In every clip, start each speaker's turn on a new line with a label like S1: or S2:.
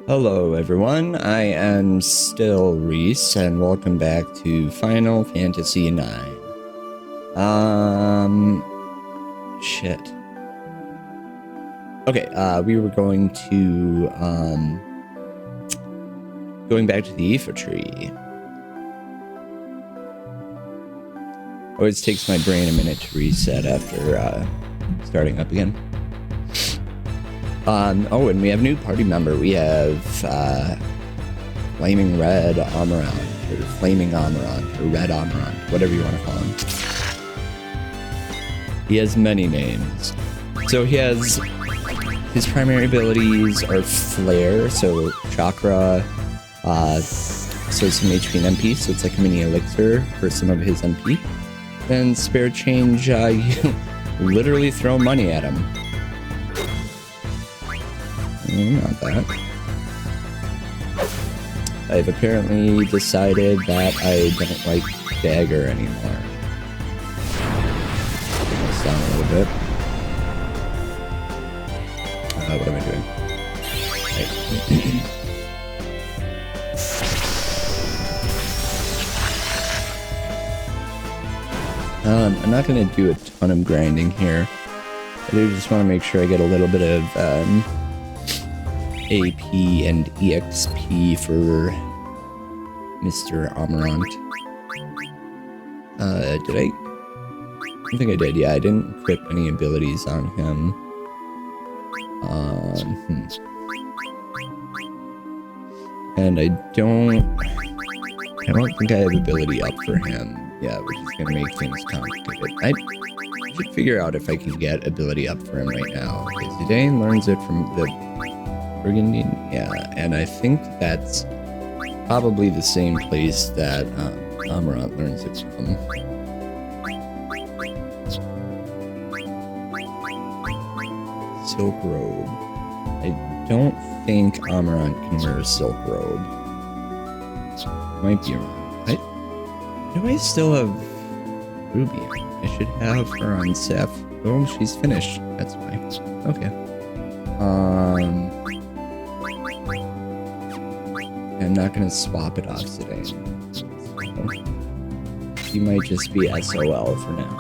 S1: Hello everyone, I am still Reese, and welcome back to Final Fantasy IX. Shit. Okay, we were going back to the Iifa tree. Always takes my brain a minute to reset after, starting up again. Oh, and we have a new party member. We have, Flaming Red Amarant, or Flaming Amarant, or Red Amarant, whatever you want to call him. He has many names. So he has, his primary abilities are Flare, so Chakra, so some HP and MP, so it's like a mini elixir for some of his MP. Then Spare Change, you literally throw money at him. Not that. I've apparently decided that I don't like Dagger anymore. Bring this down a little bit. What am I doing? Right. I'm not going to do a ton of grinding here. I do just want to make sure I get a little bit of AP and EXP for Mr. Amarant. Did I? I don't think I did. Yeah, I didn't equip any abilities on him. And I don't think I have ability up for him. Yeah, which is gonna make things complicated. I should figure out if I can get ability up for him right now. Okay, Zidane learns it from the Burgundian, yeah, and I think that's probably the same place that Amarant learns it from. Silk Robe. I don't think Amarant can wear a silk robe. Might be wrong. Do I still have Ruby? I should have her on Seth. Oh, she's finished. That's why. Okay. I'm not gonna swap it off today. He might just be SOL for now.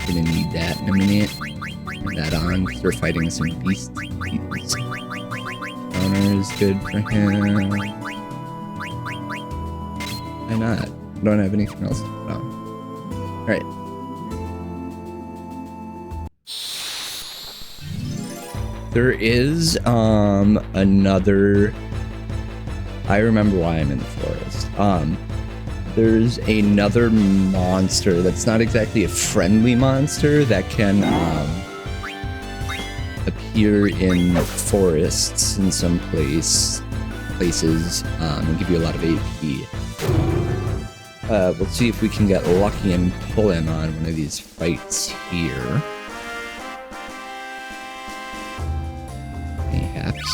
S1: Gonna need that in a minute. Turn that on because we're fighting some beasts. Counter is good for him. Why not? I don't have anything else to put on. Alright. There is, another... I remember why I'm in the forest. There's another monster that's not exactly a friendly monster that can, appear in forests in some places, and give you a lot of AP. We'll see if we can get lucky and pull him on one of these fights here. Perhaps.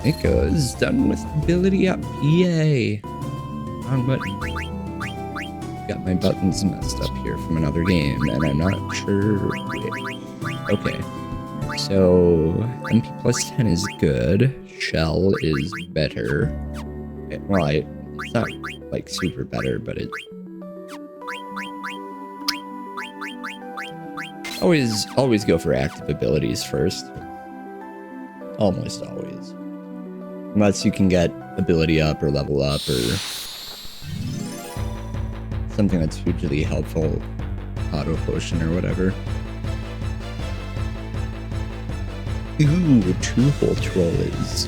S1: It goes. Done with ability up. Yay. Wrong button. Got my buttons messed up here from another game, and I'm not sure which. Okay. So, MP plus 10 is good. Shell is better. Well, it's not like super better, but it always go for active abilities first. Almost always. Unless you can get ability up or level up or something that's hugely helpful, auto potion or whatever. Ooh, 2-hole trollers.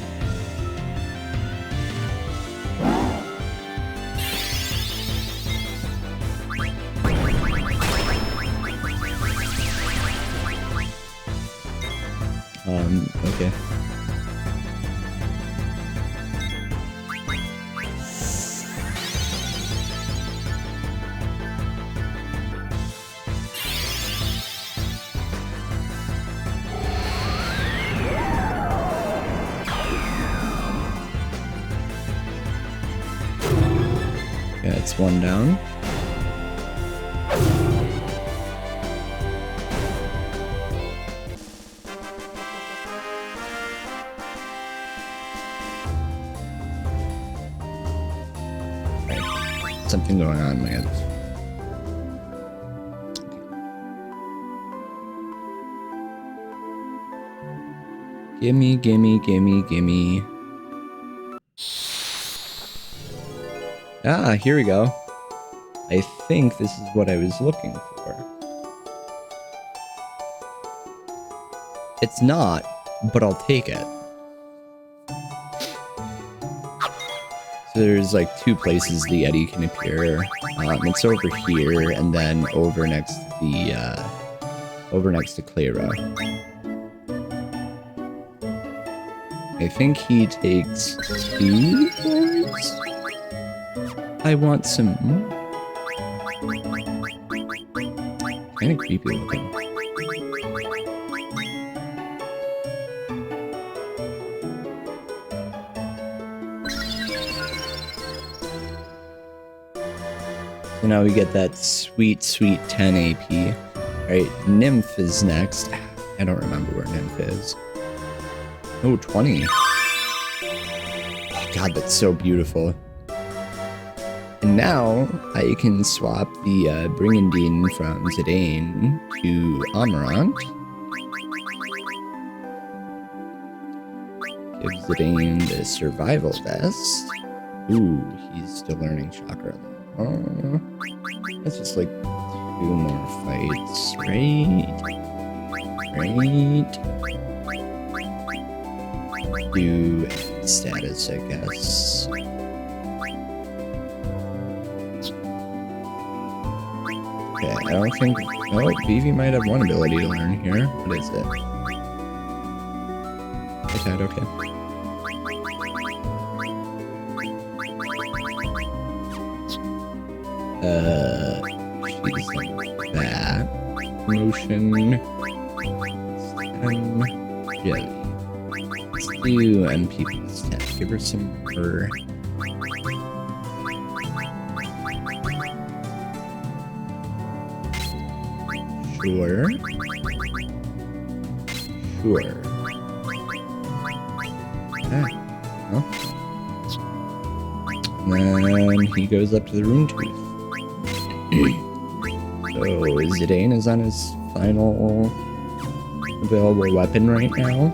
S1: Okay. Yeah, it's one down. something going on in my head. Gimme, gimme, gimme, gimme. Ah, here we go. I think this is what I was looking for. It's not, but I'll take it. So there's like two places the Yeti can appear. It's over here and then over next to Clara. I think he takes 2 cards. I want some. Kind of creepy looking. So now we get that sweet, sweet 10 AP. Alright, Nymph is next. I don't remember where Nymph is. Oh, 20. Oh god, that's so beautiful. And now I can swap the Brigandine from Zidane to Amarant. Give Zidane the survival vest. Ooh, he's still learning chakra though. That's just like 2 more fights, right? Do status, I guess. Okay, I don't think. Oh, Vivi might have one ability to learn here. What is it? Okay. She's like that. Motion. Jelly. Let's do MP plus 10. Give her some more. Sure. Okay. Well. And then he goes up to the Rune Tooth. So Zidane is on his final available weapon right now.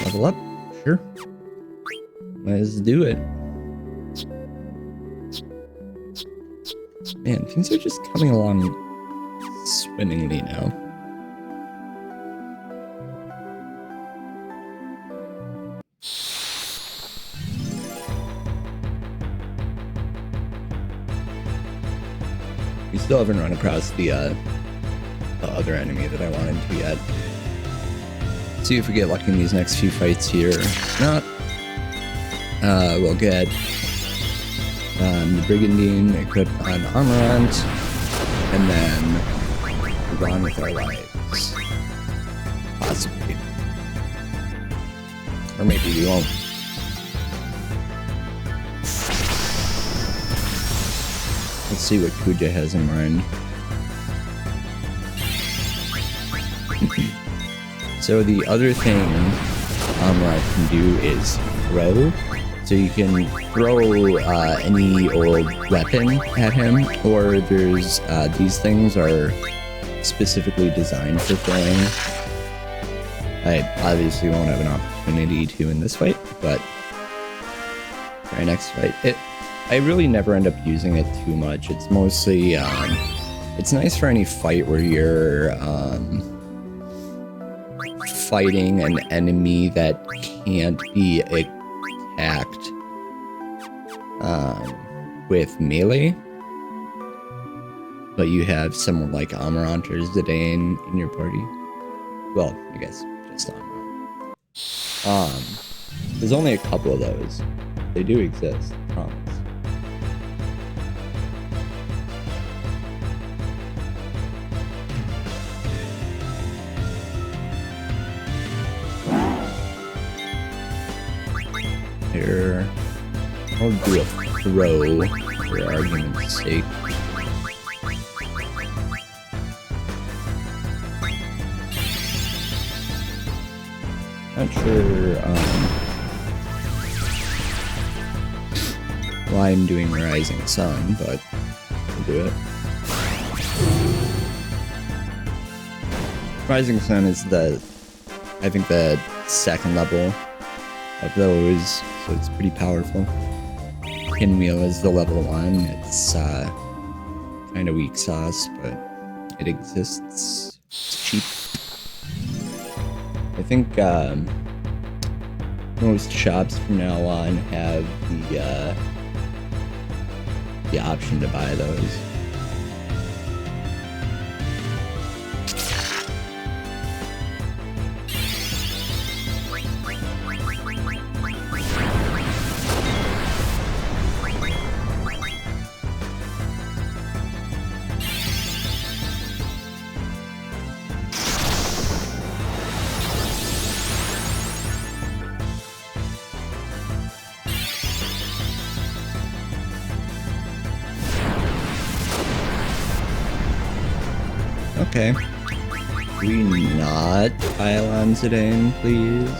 S1: Level up? Sure. Let's do it. Man, things are just coming along swimmingly now. We still haven't run across the other enemy that I wanted to yet. See if we get lucky in these next few fights here. If not, we'll get the Brigandine equipped on Amarant, and then move on with our lives. Possibly. Or maybe we won't. Let's see what Kuja has in mind. So the other thing Amarant can do is throw. So you can throw any old weapon at him, or there's these things are specifically designed for throwing. I obviously won't have an opportunity to in this fight, but for our next fight, I really never end up using it too much. It's mostly it's nice for any fight where you're fighting an enemy that can't be attacked with melee, but you have someone like Amarant or Zidane in your party. Well, I guess just Amarant. There's only a couple of those. They do exist, I promise. Here, I'll do a throw for argument's sake. Not sure why I'm doing Rising Sun, but we'll do it. Rising Sun is I think the second level of those, so it's pretty powerful. Pinwheel is the level 1. It's kind of weak sauce, but it exists. It's cheap. I think most shops from now on have the option to buy those. Okay. Can we not pile on Zidane, please?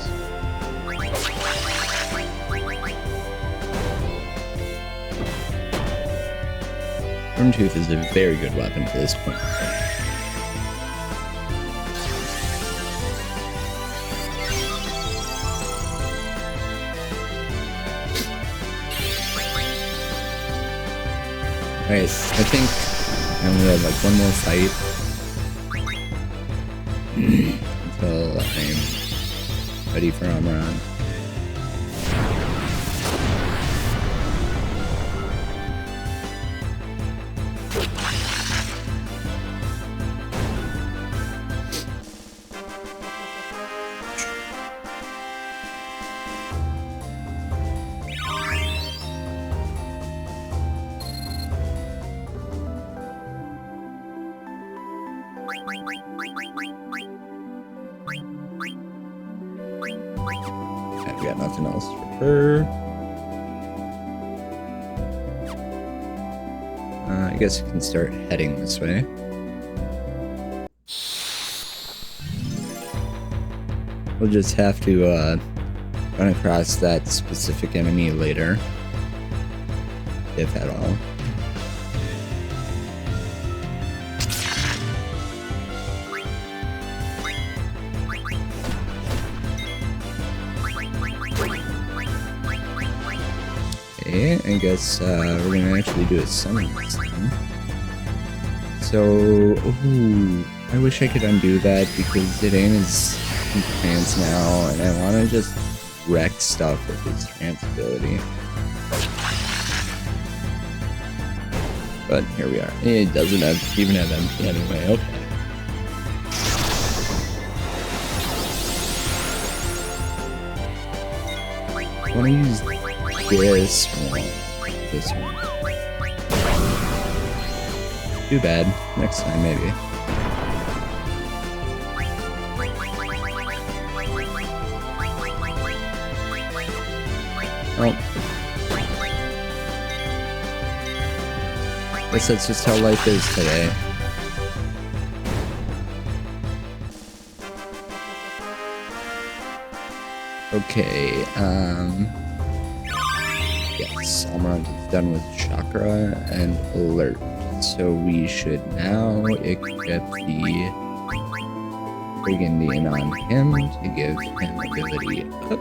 S1: Stormtooth is a very good weapon at this point. Alright, I think I only have like one more fight until I'm ready for Amaran. I've got nothing else for her. I guess we can start heading this way. We'll just have to run across that specific enemy later, if at all. I guess we're gonna actually do a summon this time. So, ooh, I wish I could undo that because Zidane is in trance now, and I want to just wreck stuff with his trance ability. But here we are. It doesn't even have MP anyway. Okay. I want to use this one. This one. Too bad. Next time, maybe. Oh. Guess that's just how life is today. Okay, yes, Almond is done with Chakra and Alert. So we should now equip the Brigandine on him to give him ability up.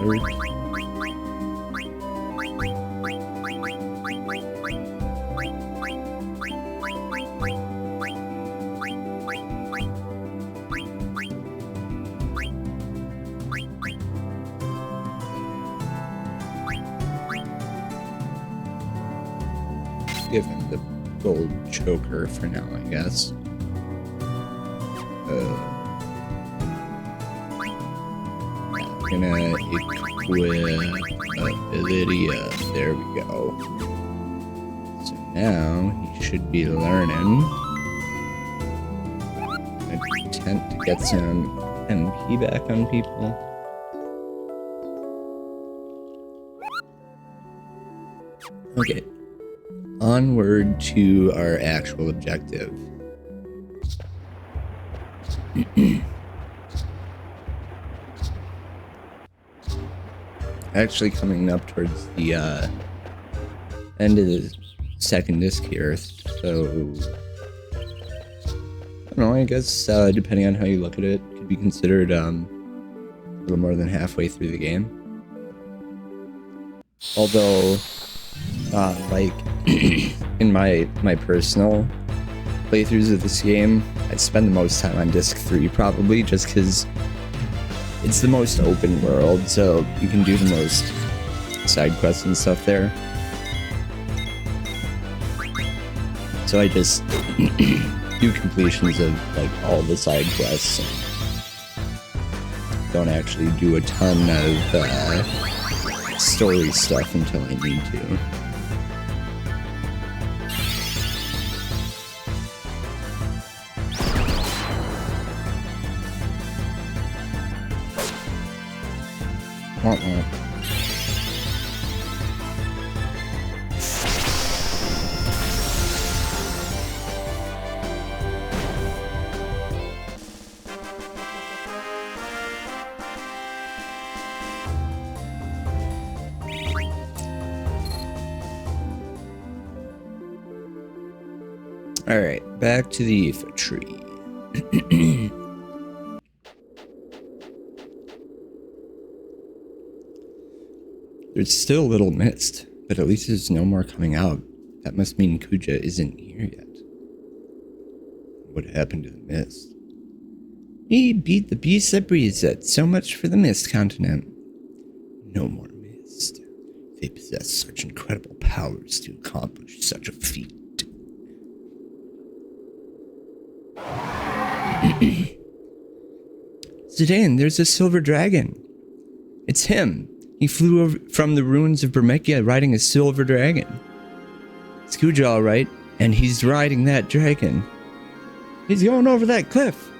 S1: Alert. Give him the gold choker for now, I guess. I'm gonna equip ability up. There we go. So now he should be learning. I attempt to get some MP back on people. Okay. onward to our actual objective. Actually coming up towards the end of the second disc here, so I don't know, I guess depending on how you look at it, could be considered a little more than halfway through the game. Although like in my personal playthroughs of this game, I spend the most time on disc 3 probably, just because it's the most open world, so you can do the most side quests and stuff there. So I just do completions of like all the side quests and don't actually do a ton of story stuff until I need to. Alright, back to the Iifa tree. There's still a little mist, but at least there's no more coming out. That must mean Kuja isn't here yet. What happened to the mist? We beat the beast that breathes it. So much for the mist continent. No more mist. They possess such incredible powers to accomplish such a feat. Zidane, there's a silver dragon. It's him. He flew over from the ruins of Bermekia riding a silver dragon. It's Kuja, all right, and he's riding that dragon. He's going over that cliff.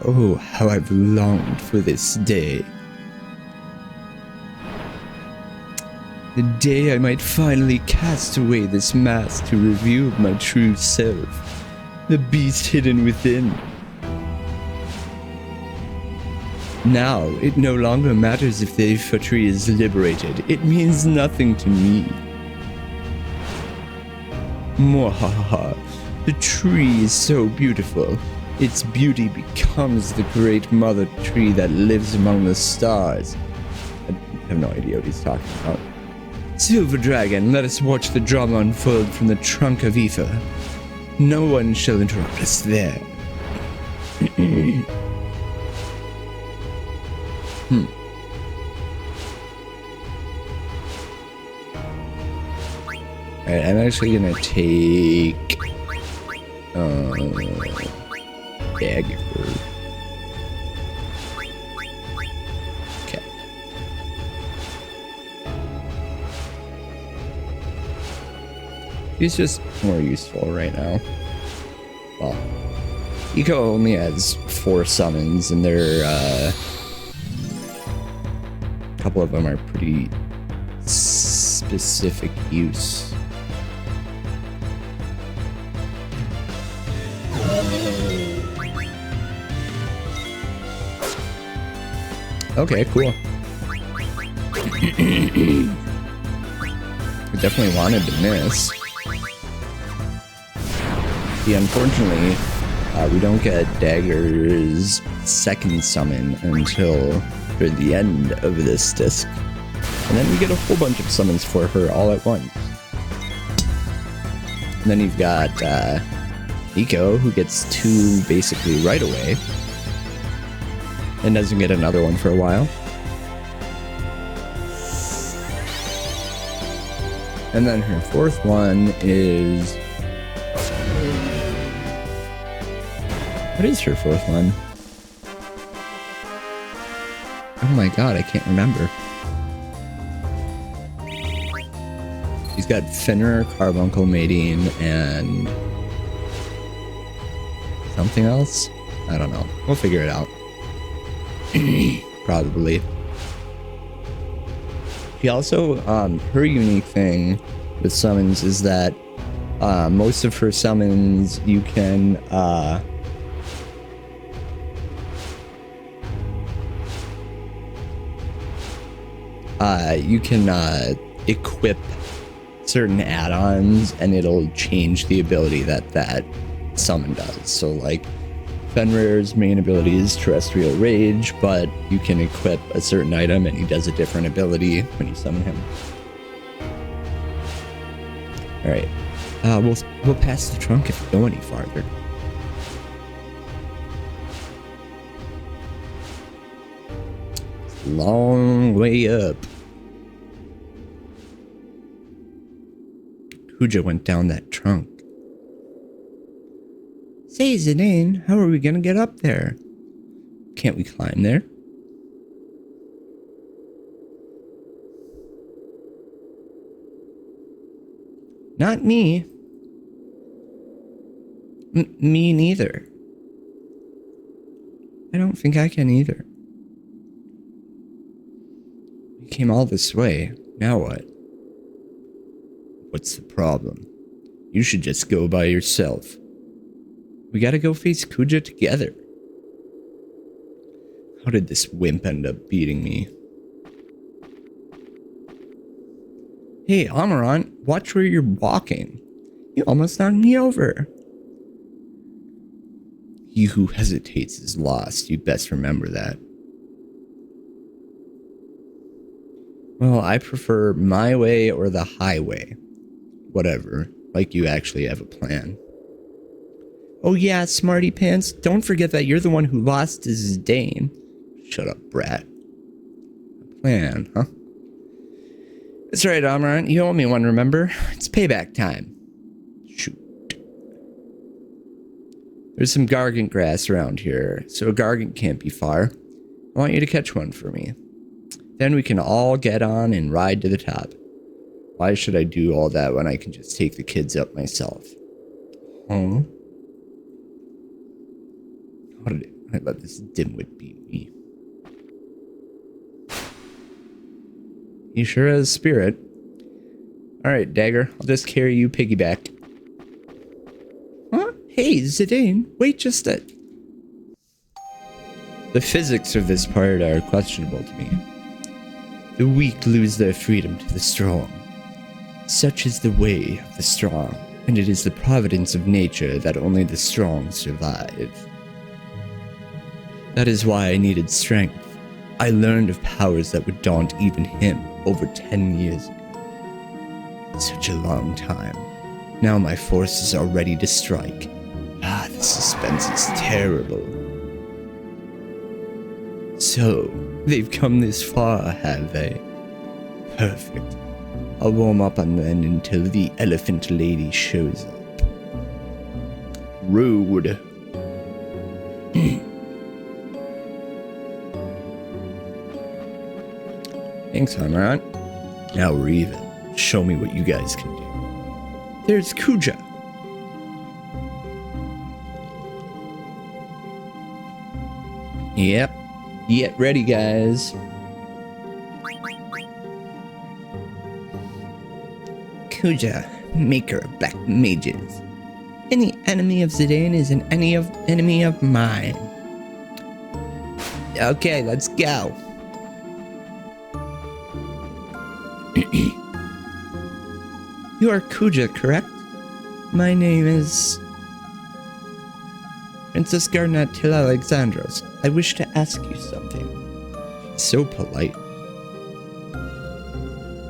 S1: Oh, how I've longed for this day. The day I might finally cast away this mask to reveal my true self, the beast hidden within. Now, it no longer matters if the Iifa tree is liberated. It means nothing to me. Mwahaha, the tree is so beautiful. Its beauty becomes the great mother tree that lives among the stars. I have no idea what he's talking about. Silver Dragon, let us watch the drama unfold from the trunk of Iifa. No one shall interrupt us there. Alright, I'm actually gonna take dagger. Okay. He's just more useful right now. Well, Iifa only has 4 summons, and they're a couple of them are pretty specific use. Okay, cool. I definitely wanted to miss. See, unfortunately, we don't get Dagger's second summon until for the end of this disc. And then we get a whole bunch of summons for her all at once. And then you've got Nico, who gets 2 basically right away. And doesn't get another one for a while. And then her 4th one is... What is her 4th one? Oh my god, I can't remember. She's got Fenrir, Carbuncle, Mating, and... something else? I don't know. We'll figure it out. Probably. He also, her unique thing with summons is that most of her summons you can equip certain add-ons and it'll change the ability that summon does. So like Fenrir's main ability is Terrestrial Rage, but you can equip a certain item and he does a different ability when you summon him. All right, we'll pass the trunk if we go any farther. It's a long way up. Kuja went down that trunk. Say, Zidane, how are we gonna get up there? Can't we climb there? Not me. Me neither. I don't think I can either. We came all this way. Now what? What's the problem? You should just go by yourself. We gotta go face Kuja together. How did this wimp end up beating me? Hey, Amarant, watch where you're walking. You almost knocked me over. He who hesitates is lost. You'd best remember that. Well, I prefer my way or the highway. Whatever, like you actually have a plan. Oh yeah, smarty pants, don't forget that you're the one who lost to Zidane. Shut up, brat. A plan, huh? That's right, Amarant, you owe me one, remember? It's payback time. Shoot. There's some gargant grass around here, so a gargant can't be far. I want you to catch one for me. Then we can all get on and ride to the top. Why should I do all that when I can just take the kids up myself? Huh? How did I let this dimwit beat me? He sure has spirit. Alright, Dagger, I'll just carry you piggyback. Huh? Hey, Zidane, wait just a... The physics of this part are questionable to me. The weak lose their freedom to the strong. Such is the way of the strong, and it is the providence of nature that only the strong survive. That is why I needed strength. I learned of powers that would daunt even him over 10 years ago. Such a long time. Now my forces are ready to strike. Ah, the suspense is terrible. So, they've come this far, have they? Perfect. I'll warm up on them until the elephant lady shows up. Rude. Thanks, Amarant. Now we're even. Show me what you guys can do. There's Kuja. Yep. Get ready, guys. Kuja, maker of black mages. Any enemy of Zidane is an enemy of mine. Okay, let's go. You are Kuja, correct? My name is... Princess Garnatil Alexandros. I wish to ask you something. So polite.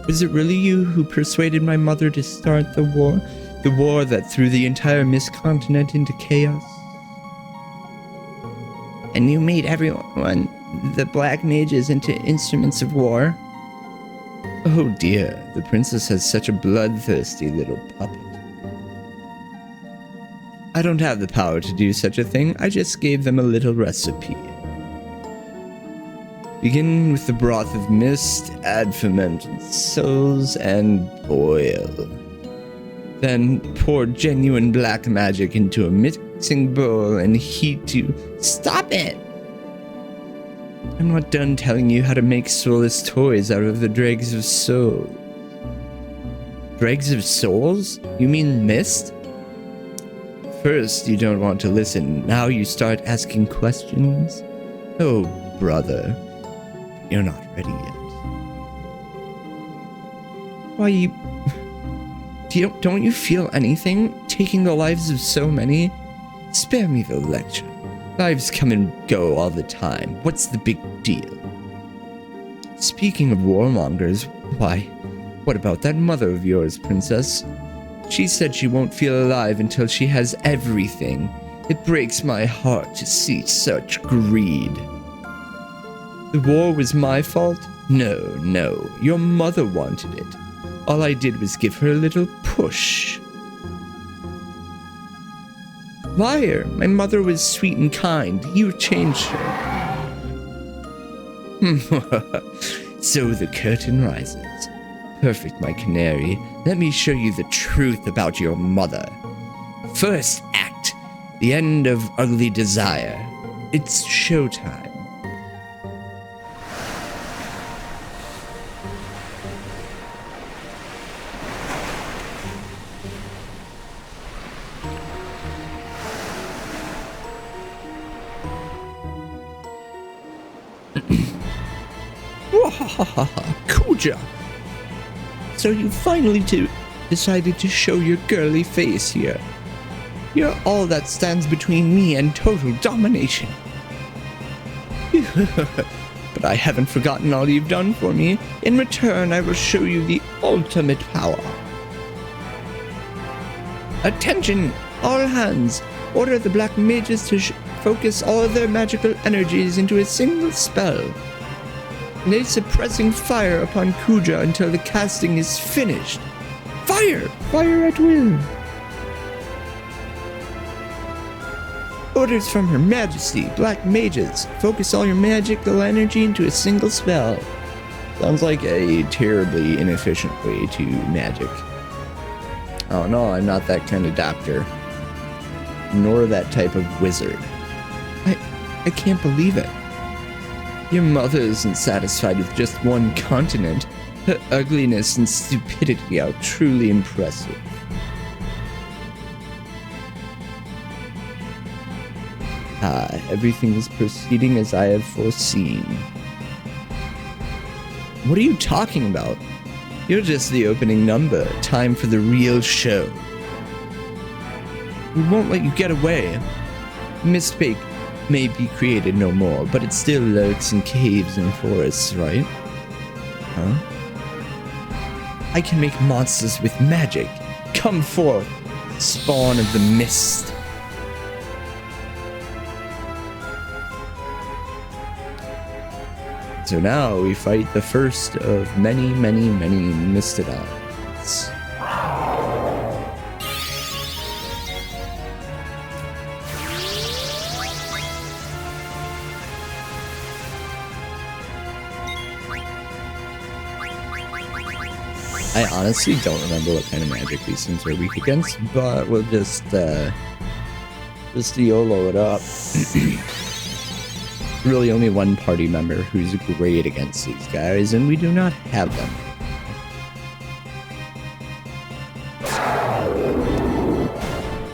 S1: Was it really you who persuaded my mother to start the war? The war that threw the entire Mist Continent into chaos? And you made everyone, the black mages, into instruments of war? Oh dear, the princess has such a bloodthirsty little puppet. I don't have the power to do such a thing, I just gave them a little recipe. Begin with the broth of mist, add fermented souls, and boil. Then pour genuine black magic into a mixing bowl and heat to... Stop it! I'm not done telling you how to make soulless toys out of the dregs of soul. Dregs of souls? You mean mist? First, you don't want to listen. Now you start asking questions. Oh, brother. You're not ready yet. Why, don't you feel anything? Taking the lives of so many? Spare me the lecture. Lives come and go all the time. What's the big deal? Speaking of warmongers, why, what about that mother of yours, princess? She said she won't feel alive until she has everything. It breaks my heart to see such greed. The war was my fault? No, your mother wanted it. All I did was give her a little push. Liar, my mother was sweet and kind. You changed her. So the curtain rises. Perfect, my canary. Let me show you the truth about your mother. First act, the end of ugly desire. It's showtime. Kuja! So you finally decided to show your girly face here. You're all that stands between me and total domination. But I haven't forgotten all you've done for me. In return, I will show you the ultimate power. Attention, all hands! Order the black mages to focus all of their magical energies into a single spell. Lay suppressing fire upon Kuja until the casting is finished. Fire! Fire at will! Orders from Her Majesty, Black Mages. Focus all your magical energy into a single spell. Sounds like a terribly inefficient way to magic. Oh no, I'm not that kind of doctor. Nor that type of wizard. I can't believe it. Your mother isn't satisfied with just one continent. Her ugliness and stupidity are truly impressive. Everything is proceeding as I have foreseen. What are you talking about? You're just the opening number. Time for the real show. We won't let you get away. Mistake may be created no more, but it still lurks in caves and forests, right? Huh? I can make monsters with magic. Come forth, spawn of the mist. So now we fight the first of many Mistodons. I honestly don't remember what kind of magic these things are weak against, but we'll just YOLO it up. Really only one party member who's great against these guys, and we do not have them.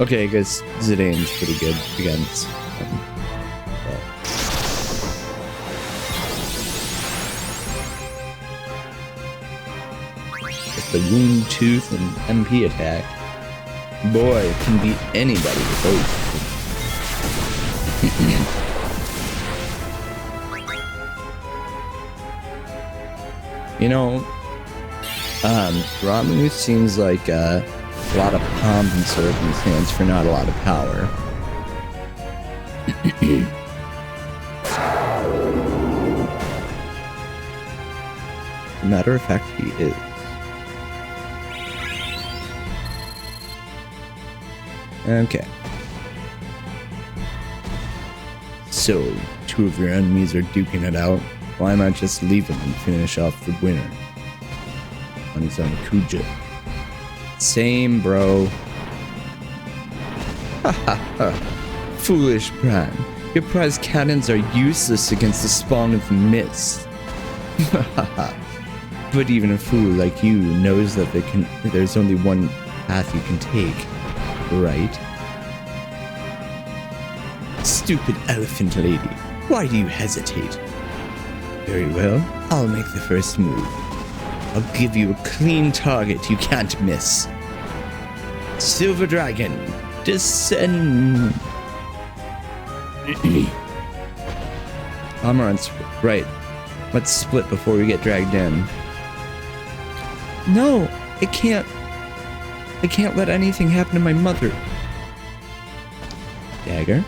S1: Okay, I guess Zidane's pretty good against them. The Wound Tooth and MP attack. Boy, it can beat anybody with those. You know, Ramu seems like a lot of pomp and circumstance for not a lot of power. As a matter of fact, he is. Okay. So, two of your enemies are duking it out. Why not just leave them and finish off the winner? On his own Kuja. Same, bro. Ha ha ha. Foolish Bran. Your prize cannons are useless against the spawn of the mist. But even a fool like you knows that there's only one path you can take, right? Stupid elephant lady, why do you hesitate? Very well, I'll make the first move. I'll give you a clean target you can't miss. Silver Dragon, descend. Amaranth's right. Let's split before we get dragged in. No, I can't let anything happen to my mother. Dagger?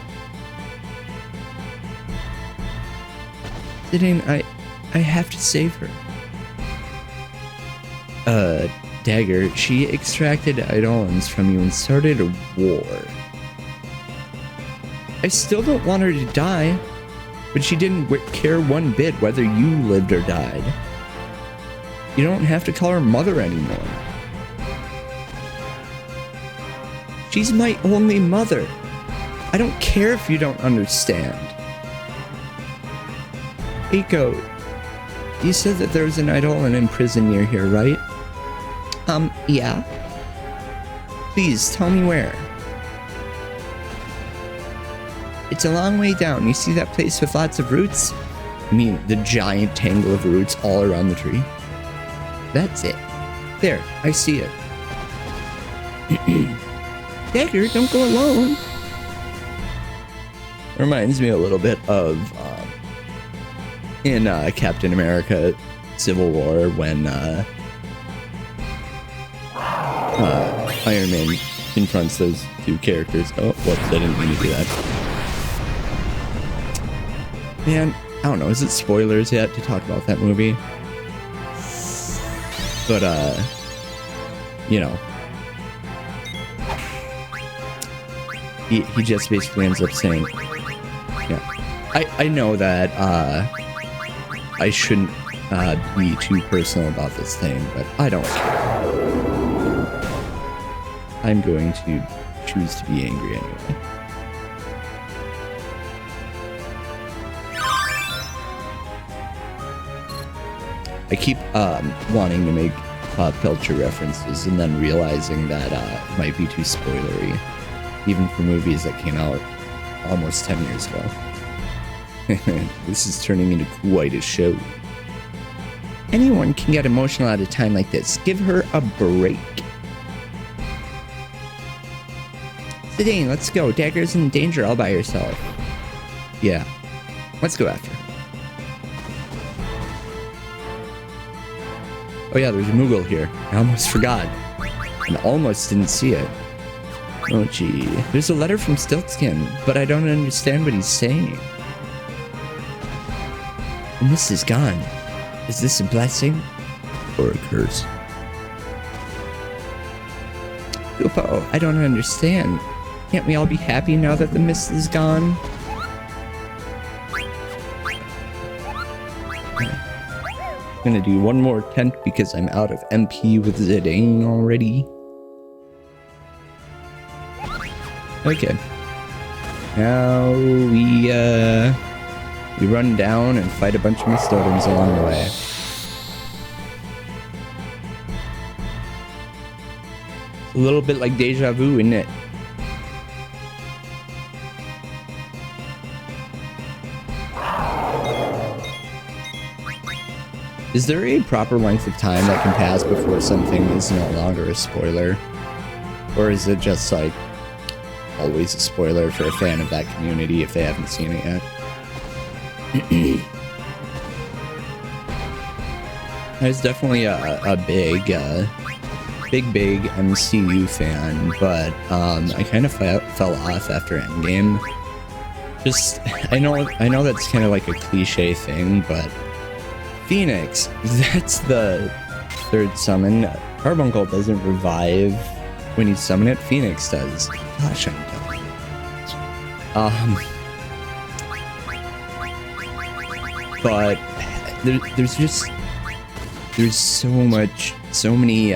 S1: Zidane, I have to save her. Dagger, she extracted Eidolons from you and started a war. I still don't want her to die, but she didn't care one bit whether you lived or died. You don't have to call her mother anymore. She's my only mother. I don't care if you don't understand. Eiko, you said that there was an Eidolon in prison near here, right? Yeah. Please, tell me where. It's a long way down. You see that place with lots of roots? I mean, the giant tangle of roots all around the tree? That's it. There, I see it. Dagger, don't go alone. Reminds me a little bit of in Captain America Civil War when Iron Man confronts those two characters. Oh, whoops, I didn't mean to do that. Man, I don't know, is it spoilers yet to talk about that movie? But, you know. He just basically ends up saying, yeah, I know that, I shouldn't, be too personal about this thing, but I don't care. I'm going to choose to be angry anyway. I keep wanting to make pop culture references and then realizing that it might be too spoilery, even for movies that came out almost 10 years ago. This is turning into quite a show. Anyone can get emotional at a time like this. Give her a break. Zidane, let's go. Dagger's in danger all by herself. Yeah. Let's go after her. Oh yeah, there's a Moogle here. I almost forgot. And almost didn't see it. Oh gee. There's a letter from Stiltskin, but I don't understand what he's saying. And this is gone. Is this a blessing? Or a curse? Upo, I don't understand. Can't we all be happy now that the mist is gone? I'm gonna do one more attempt because I'm out of MP with Zidane already. Okay. Now we run down and fight a bunch of Mistodons along the way. It's a little bit like deja vu, isn't it? Is there a proper length of time that can pass before something is no longer a spoiler? Or is it just like always a spoiler for a fan of that community if they haven't seen it yet? I was definitely a big MCU fan, but I kind of fell off after Endgame. Just, I know that's kind of like a cliche thing, but Phoenix, that's the third summon. Carbuncle doesn't revive when you summon it. Phoenix does. Gosh, I'm dumb. But there's so many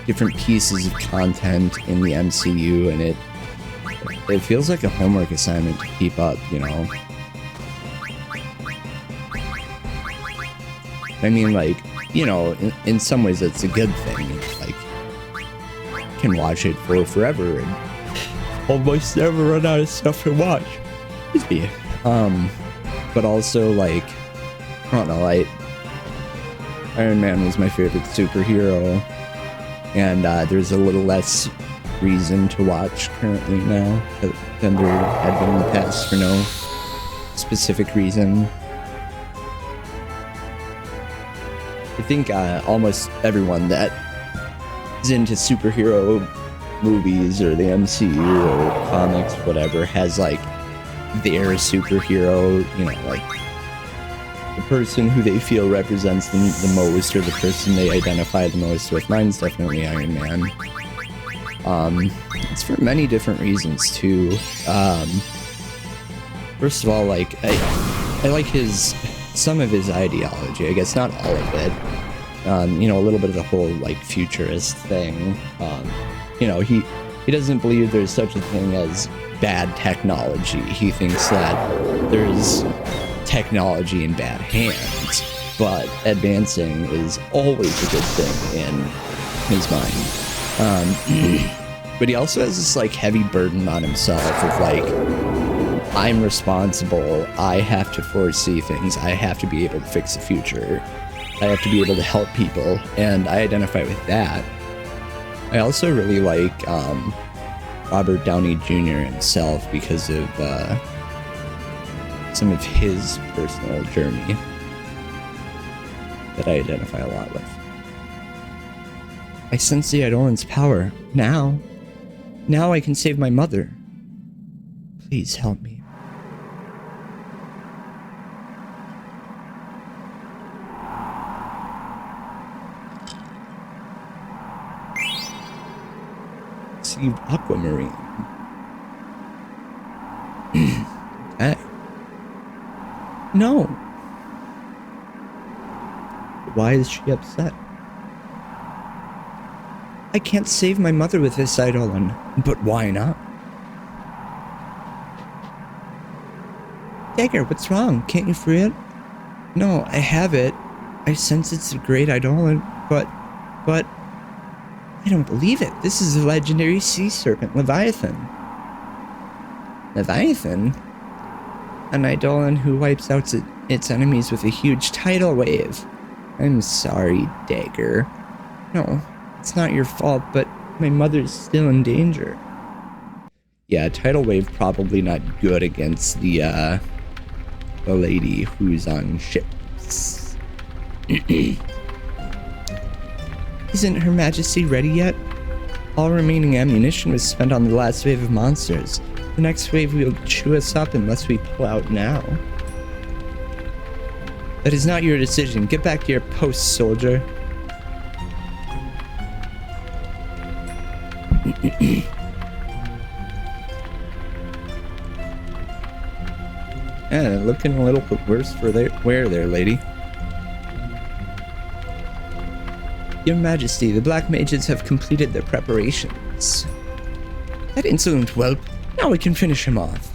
S1: different pieces of content in the MCU, and it feels like a homework assignment to keep up, you know? I mean, like, you know, in some ways it's a good thing. It's like, you can watch it for forever and almost never run out of stuff to watch. Excuse me. But also, like, I don't know, Iron Man was my favorite superhero, and there's a little less reason to watch currently now than there had been in the past for no specific reason. I think almost everyone that is into superhero movies or the MCU or comics, whatever, has like their superhero, you know, like the person who they feel represents them the most, or the person they identify the most with. Mine's definitely Iron Man. It's for many different reasons too. First of all, like I like some of his ideology. I guess not all of it. You know, a little bit of the whole like futurist thing. You know, he doesn't believe there's such a thing as bad technology. He thinks that there's technology in bad hands, but advancing is always a good thing in his mind. But he also has this like heavy burden on himself of like, I'm responsible, I have to foresee things, I have to be able to fix the future, I have to be able to help people, and I identify with that. I also really like Robert Downey Jr. himself because of some of his personal journey that I identify a lot with. I sense the Eidolon's power. Now I can save my mother. Please help me. Received Aquamarine. Okay. No. Why is she upset? I can't save my mother with this Eidolon. But why not? Dagger, what's wrong? Can't you free it? No, I have it. I sense it's a great Eidolon, but... I don't believe it. This is a legendary sea serpent, Leviathan. Leviathan? An Eidolon who wipes out its enemies with a huge tidal wave. I'm sorry, Dagger. No, it's not your fault, but my mother's still in danger. Yeah, tidal wave probably not good against the lady who's on ships. Isn't Her Majesty ready yet? All remaining ammunition was spent on the last wave of monsters. The next wave will chew us up unless we pull out now. That is not your decision. Get back to your post, soldier. Yeah, looking a little bit worse for wear there, lady. Your Majesty, the Black Mages have completed their preparations. That insolent whelp. Now we can finish him off.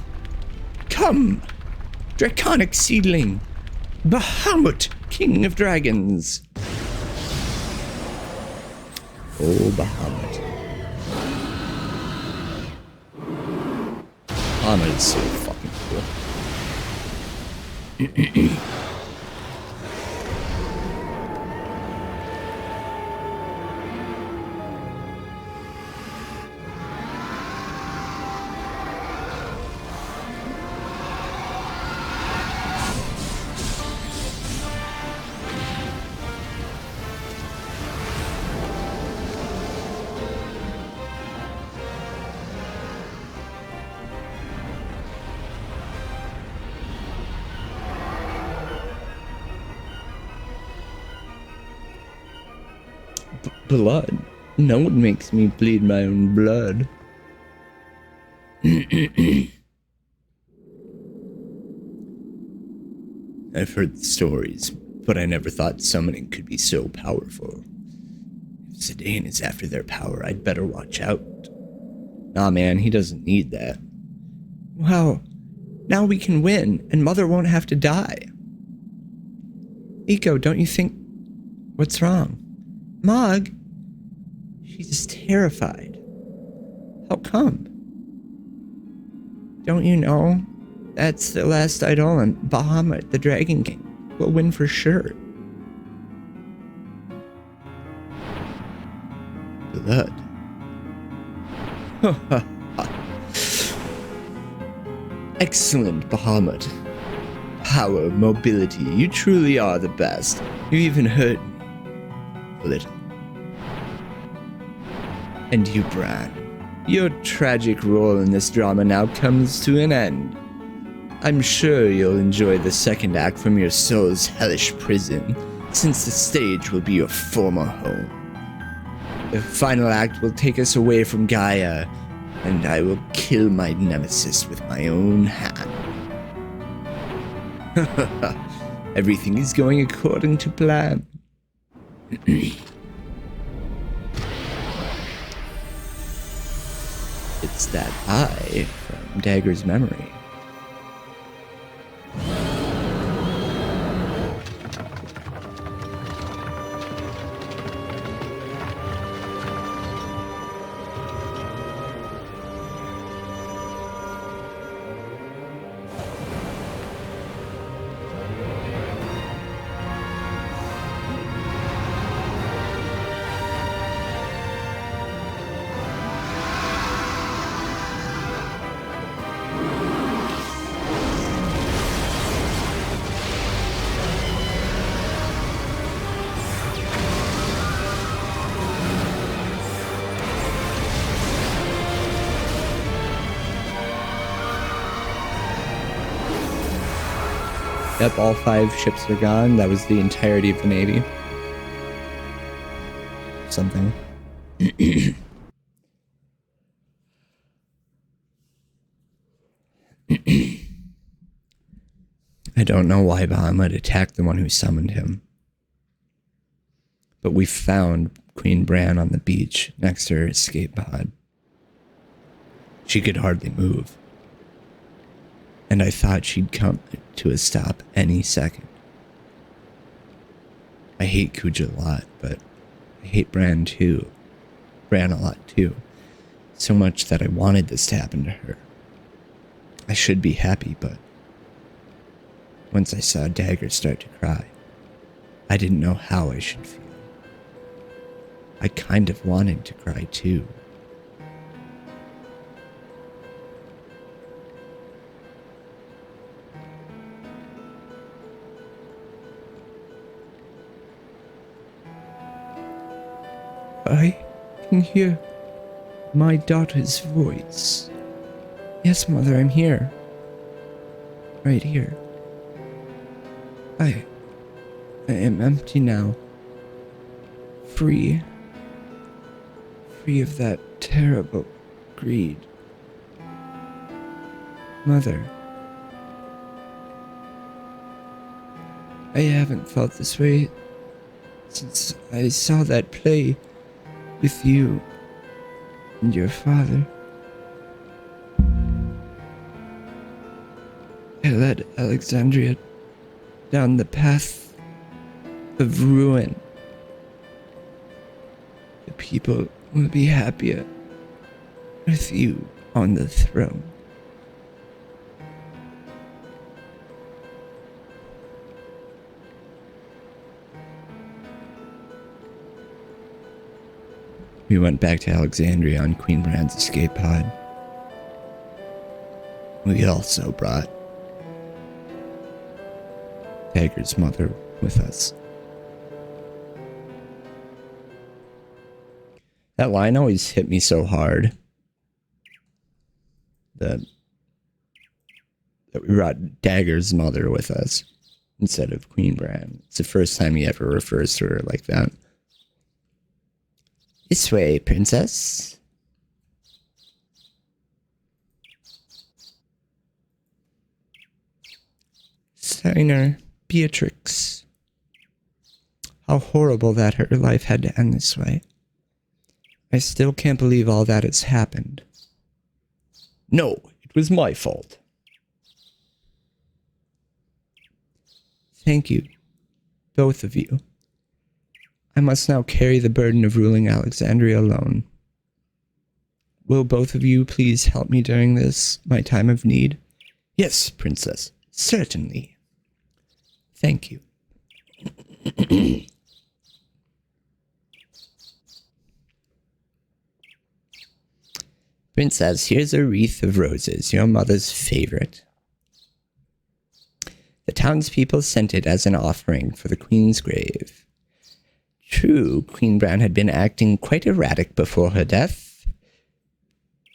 S1: Come, draconic seedling. Bahamut, King of Dragons. Oh, Bahamut. Bahamut is so fucking cool. Blood. No one makes me bleed my own blood. I've heard stories, but I never thought summoning could be so powerful. If Zidane is after their power, I'd better watch out. Nah, man, he doesn't need that. Wow, now we can win, and Mother won't have to die. Eiko, don't you think... What's wrong? Mog? She's terrified. How come? Don't you know? That's the last idol, and Bahamut, the Dragon King, will win for sure. Blood. Excellent, Bahamut. Power, mobility, you truly are the best. You even hurt me. A little. And you, Bran. Your tragic role in this drama now comes to an end. I'm sure you'll enjoy the second act from your soul's hellish prison, since the stage will be your former home. The final act will take us away from Gaia, and I will kill my nemesis with my own hand. Everything is going according to plan. It's that eye from Dagger's memory. Yep, all 5 ships are gone. That was the entirety of the Navy. Something. I don't know why Bahamut attacked the one who summoned him. But we found Queen Bran on the beach next to her escape pod. She could hardly move. And I thought she'd come to a stop any second. I hate Kuja a lot, but I hate Bran too. Bran a lot too. So much that I wanted this to happen to her. I should be happy, but once I saw Dagger start to cry, I didn't know how I should feel. I kind of wanted to cry too. I can hear my daughter's voice. Yes, Mother, I'm here. Right here. I am empty now. Free. Free of that terrible greed. Mother. I haven't felt this way since I saw that play with you and your father. I led Alexandria down the path of ruin. The people will be happier with you on the throne. We went back to Alexandria on Queen Bran's escape pod. We also brought Dagger's mother with us. That line always hit me so hard. That we brought Dagger's mother with us instead of Queen Bran. It's the first time he ever refers to her like that. This way, princess. Signer Beatrix. How horrible that her life had to end this way. I still can't believe all that has happened. No, it was my fault. Thank you, both of you. I must now carry the burden of ruling Alexandria alone. Will both of you please help me during this, my time of need? Yes, Princess, certainly. Thank you. Princess, here's a wreath of roses, your mother's favorite. The townspeople sent it as an offering for the Queen's grave. True, Queen Brown had been acting quite erratic before her death,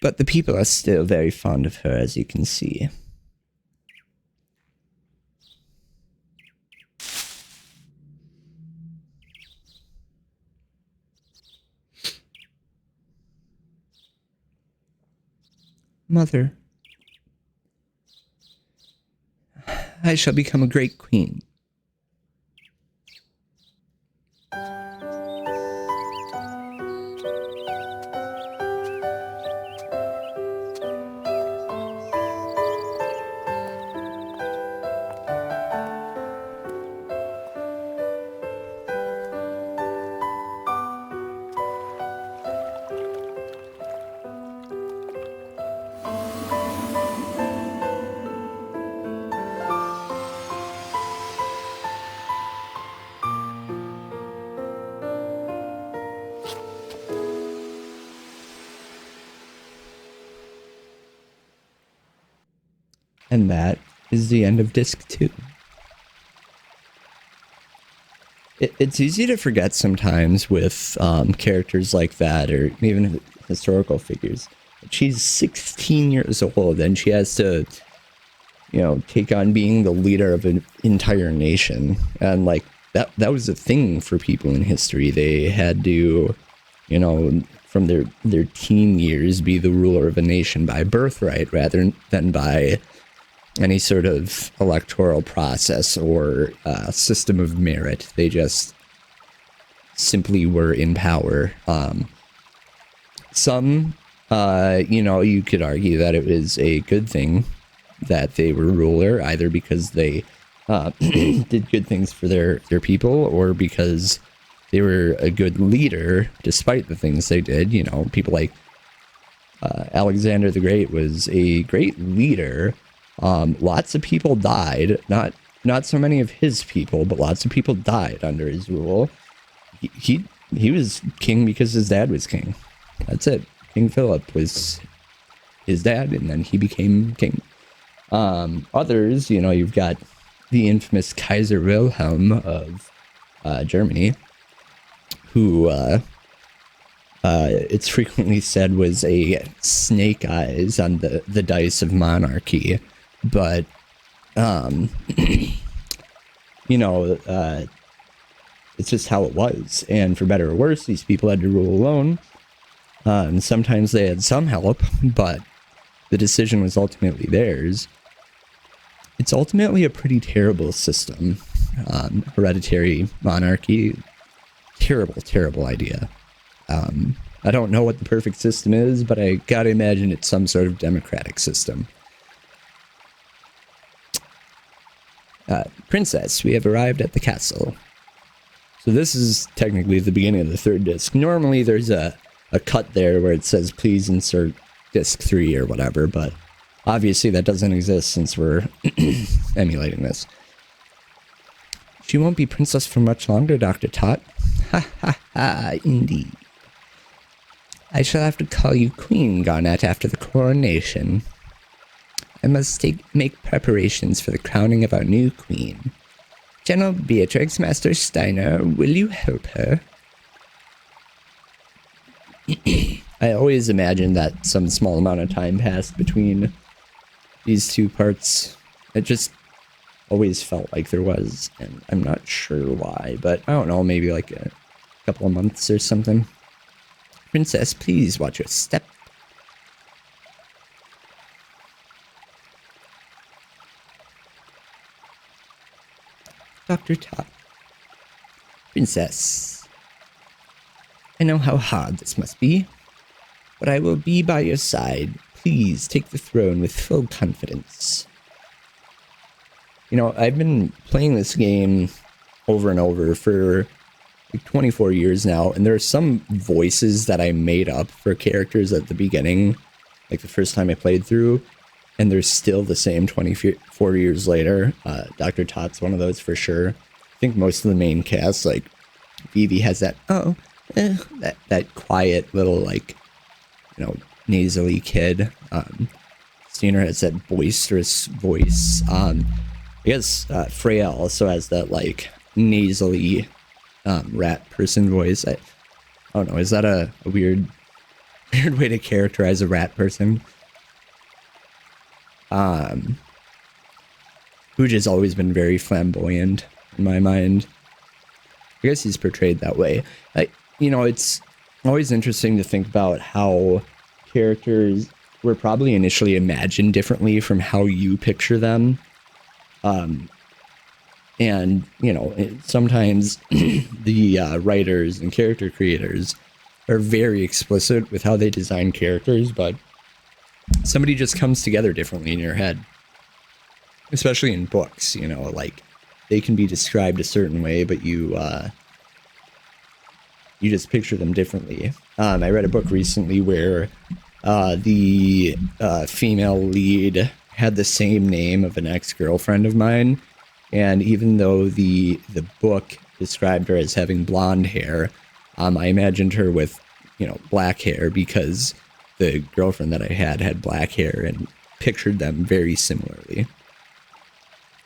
S1: but the people are still very fond of her, as you can see. Mother, I shall become a great queen. And that is the end of disc 2. It's easy to forget sometimes with characters like that, or even historical figures. She's 16 years old, and she has to, take on being the leader of an entire nation. And like that was a thing for people in history. They had to, from their teen years, be the ruler of a nation by birthright rather than by any sort of electoral process or system of merit. They just simply were in power. Some, you could argue that it was a good thing that they were ruler, either because they did good things for their people, or because they were a good leader despite the things they did. People like Alexander the Great was a great leader. Lots of people died, not so many of his people, but lots of people died under his rule. He was king because his dad was king. That's it. King Philip was his dad, and then he became king. Others, you've got the infamous Kaiser Wilhelm of Germany, who it's frequently said was a snake eyes on the dice of monarchy. But, it's just how it was. And for better or worse, these people had to rule alone. And sometimes they had some help, but the decision was ultimately theirs. It's ultimately a pretty terrible system. Hereditary monarchy, terrible idea. I don't know what the perfect system is, but I gotta imagine it's some sort of democratic system. Princess, we have arrived at the castle. So this is technically the beginning of the third disc. Normally there's a cut there where it says please insert disc 3 or whatever, but obviously that doesn't exist since we're emulating this. She won't be princess for much longer, Dr. Tot. Ha ha ha, indeed. I shall have to call you Queen Garnet after the coronation. I must make preparations for the crowning of our new queen. General Beatrix, Master Steiner, will you help her? I always imagined that some small amount of time passed between these two parts. It just always felt like there was, and I'm not sure why, but I don't know, maybe like a couple of months or something. Princess, please watch your step. Dr. Tot. Princess. I know how hard this must be, but I will be by your side. please take the throne with full confidence. You know, I've been playing this game over and over for like 24 years now, and there are some voices that I made up for characters at the beginning, like the first time I played through, and they're still the same 24 years later. Dr. Tot's one of those for sure. I think most of the main cast, like Vivi has that, that quiet little, like, you know, nasally kid. Steiner has that boisterous voice. I guess Freya also has that, like, nasally rat person voice. I don't know, is that a weird way to characterize a rat person? Hooge has always been very flamboyant in my mind. I guess he's portrayed that way. You know, it's always interesting to think about how characters were probably initially imagined differently from how you picture them. And, you know, sometimes the writers and character creators are very explicit with how they design characters, but somebody just comes together differently in your head. Especially in books, you know, like, they can be described a certain way, but you just picture them differently. I read a book recently where the female lead had the same name of an ex-girlfriend of mine, and even though the book described her as having blonde hair, I imagined her with, you know, black hair because the girlfriend that I had black hair, and pictured them very similarly.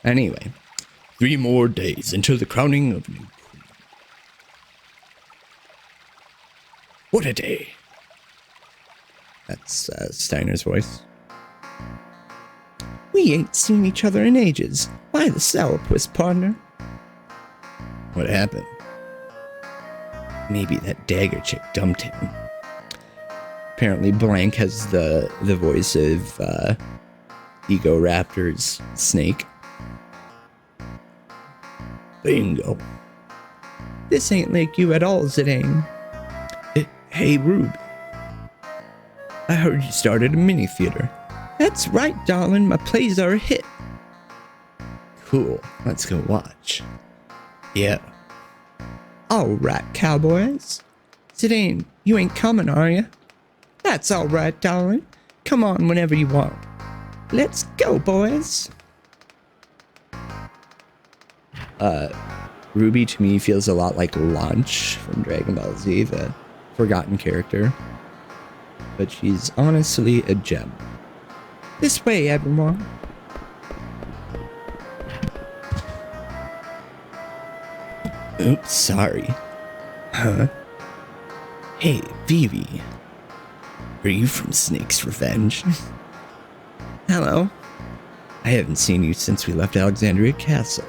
S1: Anyway, 3 more days until the crowning of new queen. What a day. That's Steiner's voice. We ain't seen each other in ages. Why the sourpuss, partner? What happened? Maybe that dagger chick dumped him. Apparently Blank has the voice of Ego Raptor's Snake. Bingo. This ain't like you at all, Zidane. Hey, Rube. I heard you started a mini theater. That's right, darling. My plays are a hit. Cool. Let's go watch. Yeah. All right, cowboys. Zidane, you ain't coming, are you? That's all right, darling. Come on whenever you want. Let's go, boys. Ruby to me feels a lot like Launch from Dragon Ball Z, the forgotten character. But she's honestly a gem. This way, everyone. Oops, sorry. Huh? Hey, Vivi. Are you from Snake's Revenge? Hello. I haven't seen you since we left Alexandria Castle.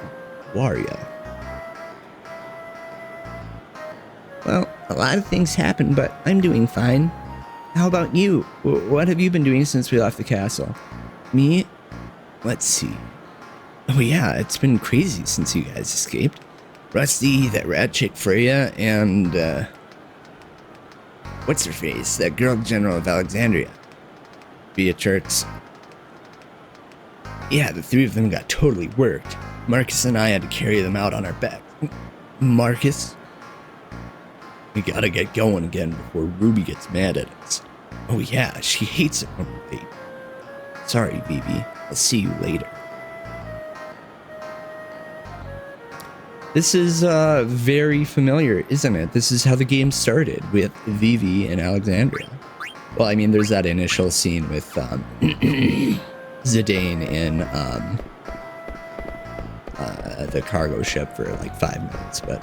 S1: Wario. Well, a lot of things happened, but I'm doing fine. How about you? What have you been doing since we left the castle? Me? Let's see. Oh yeah, it's been crazy since you guys escaped. Rusty, that rat chick Freya, and, what's her face? That girl general of Alexandria. Beatrix. Yeah, the 3 of them got totally worked. Marcus and I had to carry them out on our back. Marcus? We gotta get going again before Ruby gets mad at us. Oh yeah, she hates it when we're late. Sorry, Vivi. I'll see you later. This is very familiar, isn't it? This is how the game started, with Vivi and Alexandria. Well, I mean, there's that initial scene with Zidane in the cargo ship for like 5 minutes, but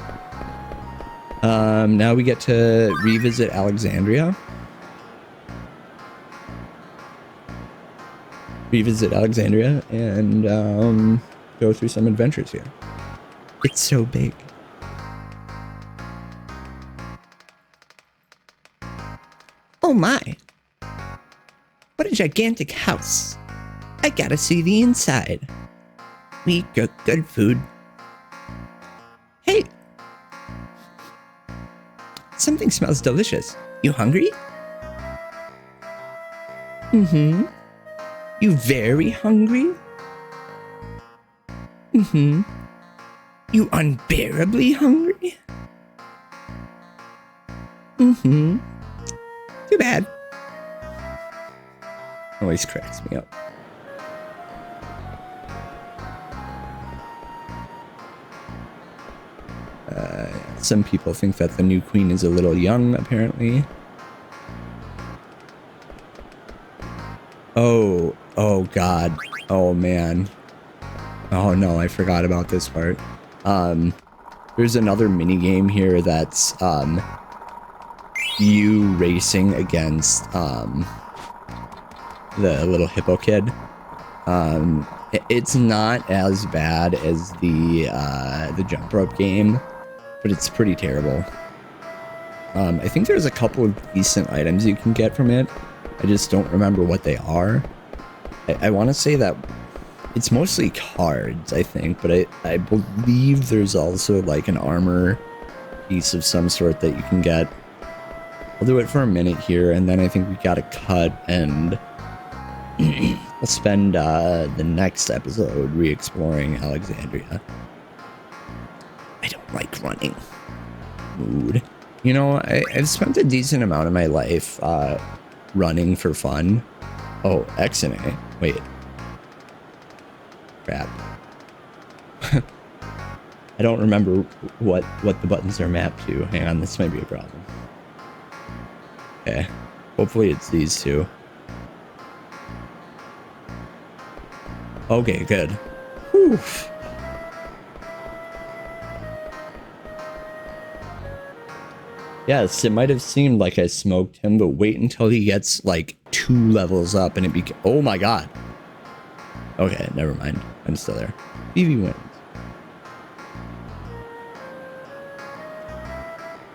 S1: now we get to revisit Alexandria. And go through some adventures here. It's so big. Oh my! What a gigantic house. I gotta see the inside. We cook good food. Hey! Something smells delicious. You hungry? Mm-hmm. You very hungry? Mm-hmm. You unbearably hungry? Mm-hmm. Too bad. Always cracks me up. Some people think that the new queen is a little young, apparently. Oh God. Oh man. Oh no, I forgot about this part. There's another mini game here that's you racing against the little hippo kid. It's not as bad as the jump rope game, but it's pretty terrible. I think there's a couple of decent items you can get from it. I just don't remember what they are. I want to say that it's mostly cards, I think, but I believe there's also like an armor piece of some sort that you can get. I'll do it for a minute here, and then I think we gotta cut, and I'll spend the next episode re-exploring Alexandria. I don't like running. Mood. You know, I've spent a decent amount of my life running for fun. Oh, X and A. Wait. Crap. I don't remember what the buttons are mapped to. Hang on, this might be a problem. Okay. Hopefully it's these two. Okay, good. Whew. Yes, it might have seemed like I smoked him, but wait until he gets like 2 levels up and it oh my god. Okay, never mind. I'm still there. Evie wins.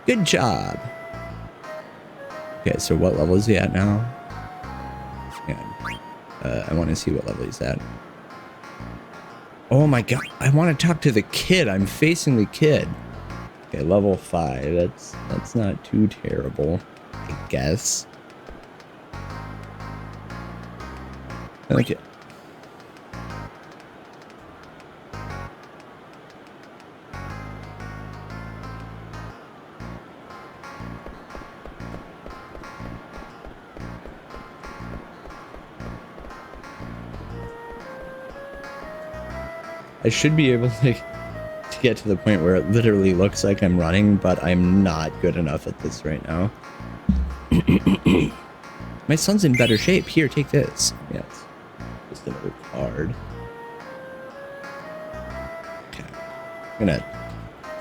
S1: Good job. Okay, so what level is he at now? Yeah. I want to see what level he's at. Oh my god, I want to talk to the kid. I'm facing the kid. Okay, level 5. That's not too terrible, I guess. Okay. I should be able to get to the point where it literally looks like I'm running, but I'm not good enough at this right now. My son's in better shape. Here, take this. Yes. Just another card. Okay. I'm gonna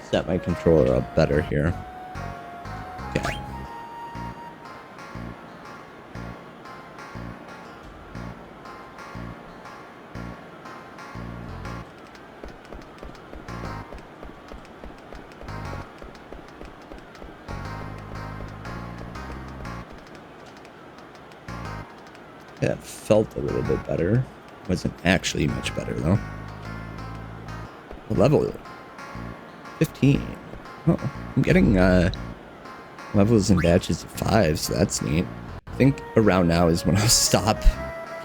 S1: set my controller up better here. Okay. That felt a little bit better. Wasn't actually much better though. Level 15. Oh, I'm getting levels in batches of 5, so that's neat. I think around now is when I'll stop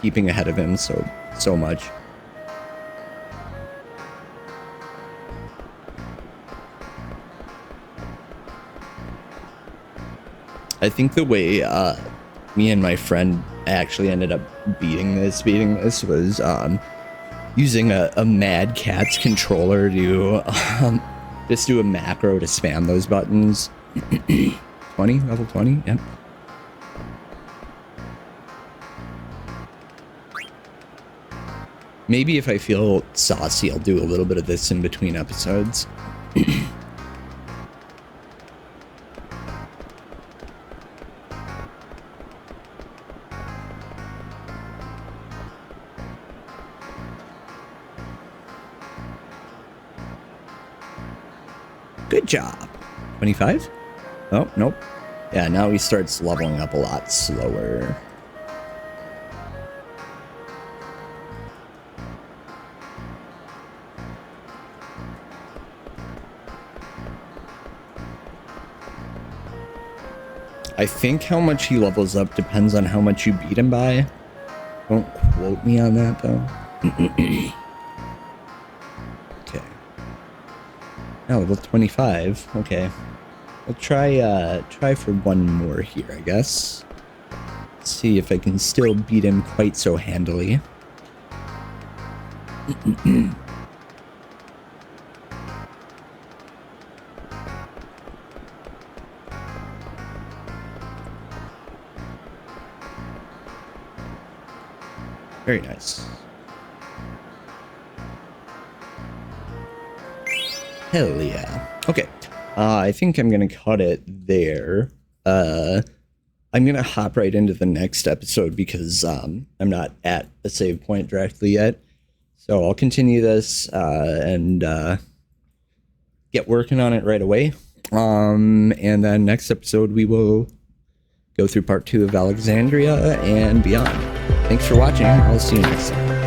S1: keeping ahead of him so much. I think the way me and my friend actually ended up beating this was using a Mad Catz controller to just do a macro to spam those buttons. 20, level 20, yep. Maybe if I feel saucy, I'll do a little bit of this in between episodes. Good job. 25? Oh, nope. Yeah, now he starts leveling up a lot slower. I think how much he levels up depends on how much you beat him by. Don't quote me on that, though. Okay. Now level 25. Okay. I'll try for one more here, I guess. See if I can still beat him quite so handily. Very nice. Hell yeah. Okay. I think I'm gonna cut it there. I'm gonna hop right into the next episode because I'm not at a save point directly yet. So I'll continue this and get working on it right away. And then next episode we will go through part 2 of Alexandria and beyond. Thanks for watching. I'll see you next time.